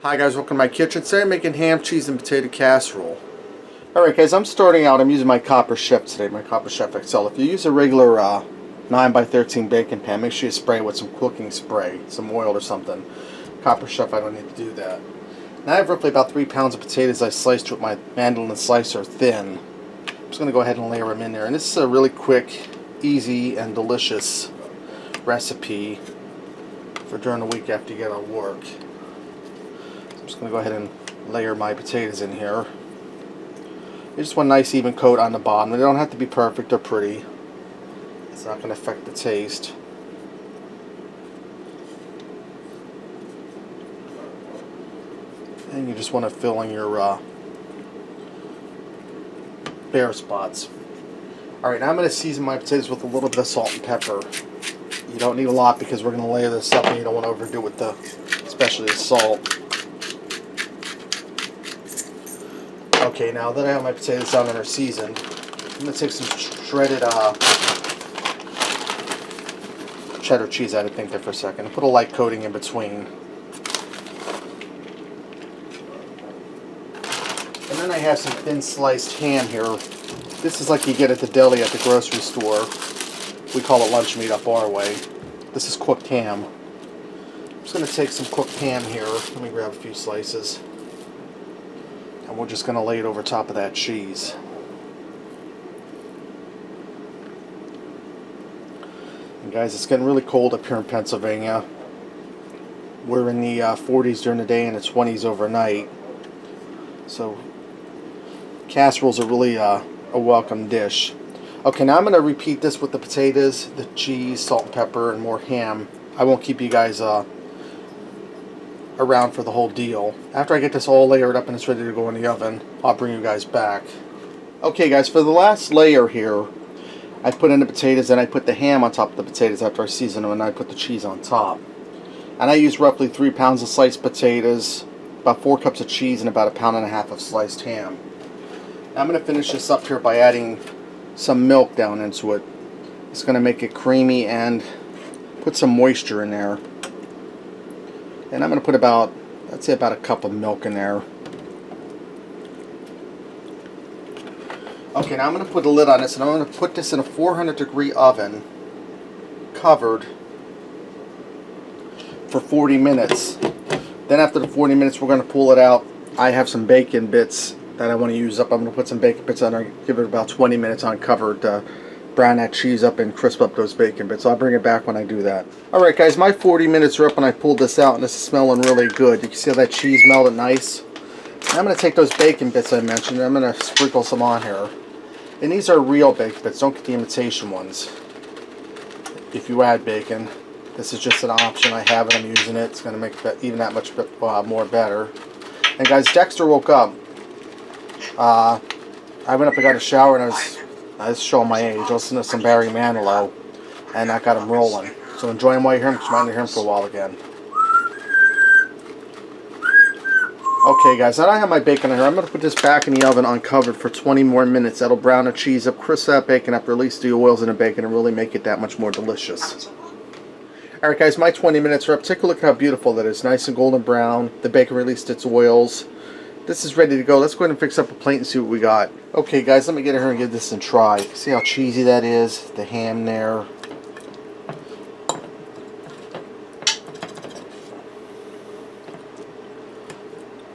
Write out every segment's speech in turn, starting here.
Hi guys, welcome to my kitchen. Today I'm making ham, cheese, and potato casserole. Alright guys, I'm starting out. I'm using my Copper Chef today, my Copper Chef XL. If you use a regular 9x13 baking pan, make sure you spray it with some cooking spray, some oil or something. Copper Chef, I don't need to do that. Now I have roughly about 3 pounds of potatoes I sliced with my mandolin slicer thin. I'm just going to go ahead and layer them in there. And this is a really quick, easy, and delicious recipe for during the week after you get out of work. I'm just going to go ahead and layer my potatoes in here. You just want a nice even coat on the bottom. They don't have to be perfect or pretty. It's not going to affect the taste. And you just want to fill in your bare spots. Alright, now I'm going to season my potatoes with a little bit of salt and pepper. You don't need a lot because we're going to layer this up and you don't want to overdo it with the, especially the salt. Okay, now that I have my potatoes down and are seasoned, I'm going to take some shredded cheddar cheese. I had to think there for a second. Put a light coating in between. And then I have some thin sliced ham here. This is like you get at the deli at the grocery store. We call it lunch meat up our way. This is cooked ham. I'm just going to take some cooked ham here. Let me grab a few slices. And we're just going to lay it over top of that cheese. And guys, it's getting really cold up here in Pennsylvania. We're in the 40s during the day and the 20s overnight. So casseroles are really a welcome dish. Okay, now I'm going to repeat this with the potatoes, the cheese, salt and pepper, and more ham. I won't keep you guys around for the whole deal. After I get this all layered up and it's ready to go in the oven, I'll bring you guys back. Okay guys, for the last layer here, I put in the potatoes and I put the ham on top of the potatoes after I season them, and I put the cheese on top. And I used roughly 3 pounds of sliced potatoes, about 4 cups of cheese, and about 1.5 pounds of sliced ham. Now I'm going to finish this up here by adding some milk down into it. It's going to make it creamy and put some moisture in there. And I'm going to put about, I'd say about 1 cup of milk in there. Okay, now I'm going to put a lid on this and I'm going to put this in a 400-degree oven, covered, for 40 minutes. Then after the 40 minutes we're going to pull it out. I have some bacon bits that I want to use up. I'm going to put some bacon bits on there, give it about 20 minutes uncovered to brown that cheese up and crisp up those bacon bits. I'll bring it back when I do that. Alright guys, my 40 minutes are up and I pulled this out and this is smelling really good. You can see how that cheese melted nice. Now I'm going to take those bacon bits I mentioned and I'm going to sprinkle some on here. And these are real bacon bits, don't get the imitation ones. If you add bacon, this is just an option. I have it, I'm using it. It's going to make it even that much more better. And guys, Dexter woke up. I went up and got a shower and I was showing my age. I listened to some Barry Manilow and that got him rolling. So enjoy him while you hear him, because you might not hear him for a while again. Okay guys, now I have my bacon in here. I'm going to put this back in the oven uncovered for 20 more minutes. That'll brown the cheese up, crisp that bacon up, release the oils in the bacon, and really make it that much more delicious. Alright guys, my 20 minutes are up. Take a look at how beautiful that is. Nice and golden brown. The bacon released its oils. This is ready to go. Let's go ahead and fix up a plate and see what we got. Okay guys, let me get in here and give this a try. See how cheesy that is? The ham there.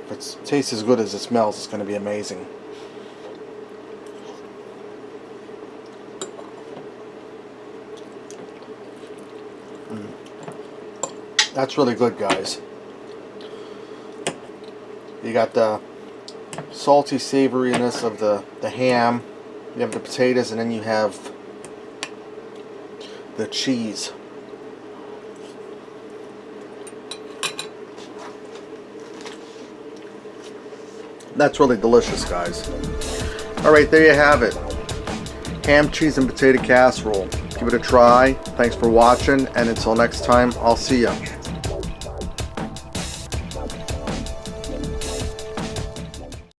If it tastes as good as it smells, it's going to be amazing. That's really good guys. You got the salty savoriness of the ham, you have the potatoes, and then you have the cheese. That's really delicious guys. Alright, there you have it. Ham, cheese, and potato casserole. Give it a try. Thanks for watching, and until next time, I'll see ya.